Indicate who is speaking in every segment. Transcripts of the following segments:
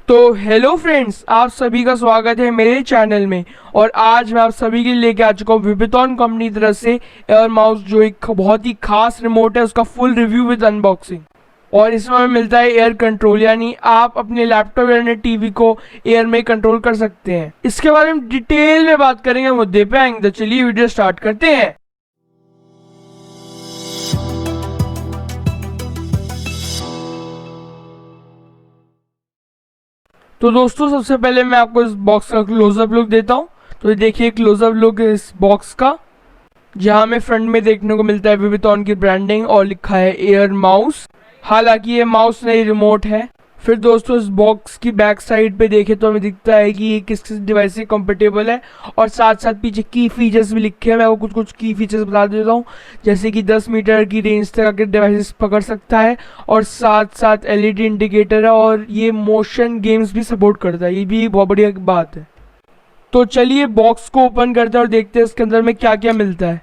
Speaker 1: तो hello friends, आप सभी का स्वागत है मेरे चैनल में। और आज मैं आप सभी के लिए लेके आ चुका हूँ विबिटॉन कंपनी की तरफ से एयर माउस, जो एक बहुत ही खास रिमोट है, उसका फुल रिव्यू विद अनबॉक्सिंग। और इसमें हमें मिलता है एयर कंट्रोल, यानी आप अपने लैपटॉप या अपने टीवी को एयर में कंट्रोल कर सकते हैं। इसके बारे में डिटेल में बात करेंगे, मुद्दे पे आएंगे। तो चलिए वीडियो स्टार्ट करते हैं। तो दोस्तों, सबसे पहले मैं आपको इस बॉक्स का क्लोजअप लुक देता हूँ। तो ये देखिए क्लोजअप लुक इस बॉक्स का, जहाँ हमें फ्रंट में देखने को मिलता है विबिटॉन की ब्रांडिंग और लिखा है एयर माउस। हालांकि ये माउस नहीं, रिमोट है। फिर दोस्तों, इस बॉक्स की बैक साइड पे देखें तो हमें दिखता है कि ये किस किस डिवाइस से कंपेटेबल है, और साथ साथ पीछे की फीचर्स भी लिखे हैं। मैं आपको कुछ कुछ की फीचर्स बता देता हूँ, जैसे कि 10 मीटर की रेंज तक आकर डिवाइस पकड़ सकता है, और साथ साथ एलईडी इंडिकेटर है, और ये मोशन गेम्स भी सपोर्ट करता है। ये भी बहुत बढ़िया बात है। तो चलिए बॉक्स को ओपन करते हैं और देखते हैं इसके अंदर में क्या क्या मिलता है।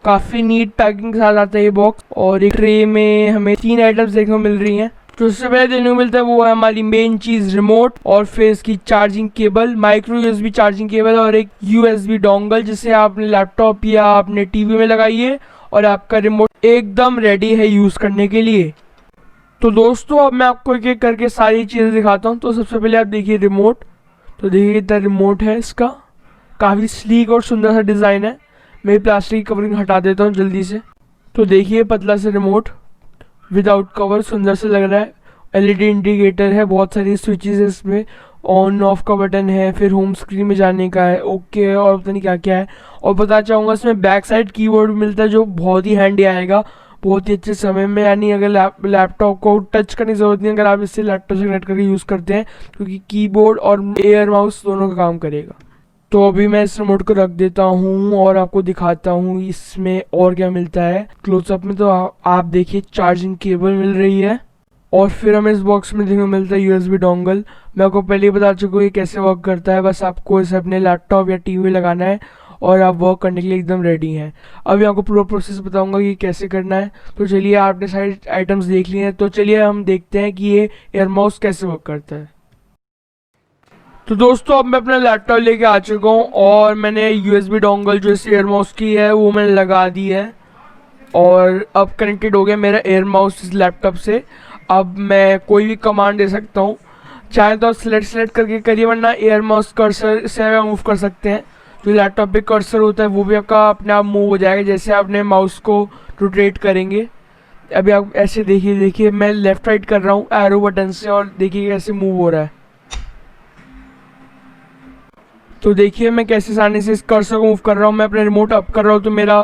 Speaker 1: काफ़ी नीट पैकिंग के साथ आता है ये बॉक्स, और एक ट्रे में हमें 3 आइटम्स देखने को मिल रही हैं। तो सबसे पहले देखने को मिलता है वो है हमारी मेन चीज़, रिमोट, और फिर इसकी charging cable, micro USB charging cable, और एक यूएसबी डोंगल, जिसे आप अपने लैपटॉप या अपने टीवी में लगाइए और आपका रिमोट एकदम रेडी है यूज़ करने के लिए। तो दोस्तों, अब मैं आपको एक एक करके सारी चीज़ें दिखाता हूँ। तो सबसे पहले आप देखिए रिमोट। तो देखिए इतना रिमोट है इसका, काफ़ी स्लीक और सुंदर सा डिज़ाइन है। मैं प्लास्टिक की कवरिंग हटा देता हूँ जल्दी से। तो देखिए पतला से रिमोट विदाउट कवर, सुंदर से लग रहा है। एलईडी इंडिकेटर है, बहुत सारी स्विचेस है इसमें, ऑन ऑफ का बटन है, फिर होम स्क्रीन में जाने का है, ओके है, और पता नहीं क्या क्या है। और बताना चाहूँगा इसमें बैक साइड कीबोर्ड मिलता है, जो बहुत ही हैंडी आएगा बहुत ही अच्छे समय में। यानी अगर लैपटॉप को टच करने की ज़रूरत नहीं, अगर आप इससे लैपटॉप से कनेक्ट करके यूज़ करते हैं, क्योंकि कीबोर्ड और एयर माउस दोनों का काम करेगा। तो अभी मैं इस रिमोट को रख देता हूँ और आपको दिखाता हूँ इसमें और क्या मिलता है क्लोजअप में। तो आप देखिए चार्जिंग केबल मिल रही है, और फिर हमें इस बॉक्स में देखने को मिलता है यूएसबी डोंगल। मैं आपको पहले ही बता चुका हूँ ये कैसे वर्क करता है। बस आपको इसे अपने लैपटॉप या टीवी में लगाना है और आप वर्क करने के लिए एकदम रेडी हैं। अभी आपको पूरा प्रोसेस बताऊंगा कि कैसे करना है। तो चलिए, आपने सारे आइटम्स देख लिए हैं, तो चलिए हम देखते हैं कि ये एयर माउस कैसे वर्क करता है। तो दोस्तों, अब मैं अपना लैपटॉप लेके आ चुका हूँ, और मैंने यूएसबी डोंगल जो इस एयर माउस की है वो मैंने लगा दी है, और अब कनेक्टेड हो गया मेरा एयर माउस इस लैपटॉप से। अब मैं कोई भी कमांड दे सकता हूँ, चाहे तो आप सेलेक्ट करके करिए, वरना एयर माउस कर्सर से मूव कर सकते हैं। जो लैपटॉप पे कर्सर होता है वो भी आपका अपने आप मूव हो जाएगा, जैसे आपने माउस को रोटेट करेंगे। अभी आप ऐसे देखिए मैं लेफ्ट राइट कर रहा हूँ एरो बटन से, और देखिए कैसे मूव हो रहा है। तो देखिए मैं कैसे आसानी से इस कर्सर को मूव कर रहा हूँ। मैं अपना रिमोट अप कर रहा हूँ तो मेरा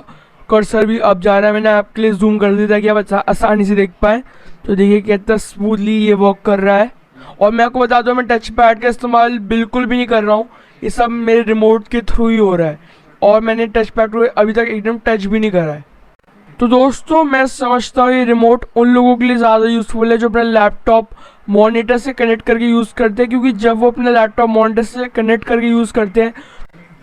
Speaker 1: कर्सर भी अप जा रहा है। मैंने आपके लिए जूम कर दिया ताकि आप आसानी से देख पाएँ। तो देखिए कितना स्मूथली ये वर्क कर रहा है। और मैं आपको बता दूँ, मैं टच पैड का इस्तेमाल बिल्कुल भी नहीं कर रहा हूँ, ये सब मेरे रिमोट के थ्रू ही हो रहा है, और मैंने टच पैड को अभी तक एकदम टच भी नहीं करा है। तो दोस्तों, मैं समझता हूँ ये रिमोट उन लोगों के लिए ज़्यादा यूज़फुल है जो अपना लैपटॉप मॉनिटर से कनेक्ट करके यूज़ करते हैं, क्योंकि जब वो अपने लैपटॉप मॉनिटर से कनेक्ट करके यूज़ करते हैं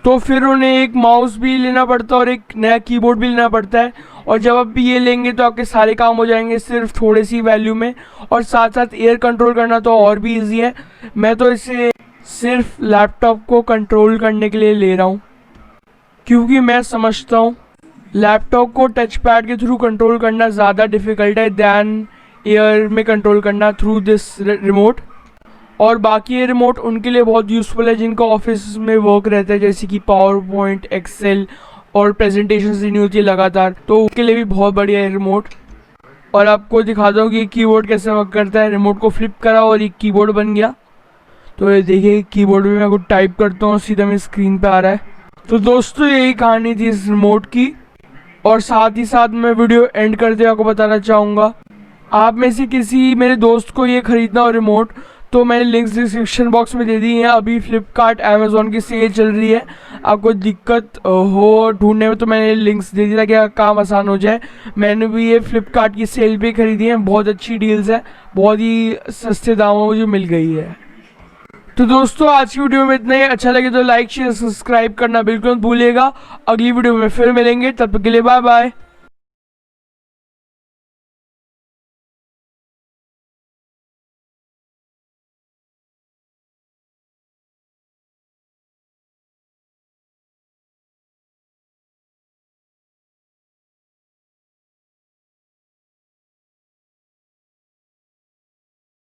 Speaker 1: तो फिर उन्हें एक माउस भी लेना पड़ता है और एक नया कीबोर्ड भी लेना पड़ता है। और जब आप भी ये लेंगे तो आपके सारे काम हो जाएंगे सिर्फ थोड़ी सी वैल्यू में, और साथ साथ एयर कंट्रोल करना तो और भी ईजी है। मैं तो इसे सिर्फ लैपटॉप को कंट्रोल करने के लिए ले रहा हूँ, क्योंकि मैं समझता हूँ लैपटॉप को टच पैड के थ्रू कंट्रोल करना ज़्यादा डिफ़िकल्ट है दैन एयर में कंट्रोल करना थ्रू दिस रिमोट। और बाकी ये रिमोट उनके लिए बहुत यूज़फुल है जिनका ऑफिस में वर्क रहता है, जैसे कि पावर पॉइंट, एक्सेल और प्रेजेंटेशन देनी होती है लगातार, तो उसके लिए भी बहुत बढ़िया है रिमोट। और आपको दिखा दो कि कीबोर्ड कैसे वर्क करता है। रिमोट को फ्लिप करा और एक कीबोर्ड बन गया। तो ये देखिए कीबोर्ड में मैं कुछ टाइप करता हूँ, सीधा मेरी स्क्रीन पे आ रहा है। तो दोस्तों, यही कहानी थी इस रिमोट की। और साथ ही साथ मैं वीडियो एंड करते हुए आपको बताना चाहूँगा, आप में से किसी मेरे दोस्त को ये ख़रीदना हो रिमोट, तो मैंने लिंक्स डिस्क्रिप्शन बॉक्स में दे दी हैं। अभी फ्लिपकार्ट अमेज़ॉन की सेल चल रही है, आपको दिक्कत हो ढूंढने में तो मैंने लिंक्स दे दिया ताकि काम आसान हो जाए। मैंने भी ये फ्लिपकार्ट की सेल पे खरीदी है, बहुत अच्छी डील्स है, बहुत ही सस्ते दामों में मुझे मिल गई है। तो दोस्तों, आज की वीडियो में इतना ही। अच्छा लगे तो लाइक शेयर सब्सक्राइब करना बिल्कुल मत भूलिएगा। अगली वीडियो में फिर मिलेंगे, तब तक के लिए बाय बाय।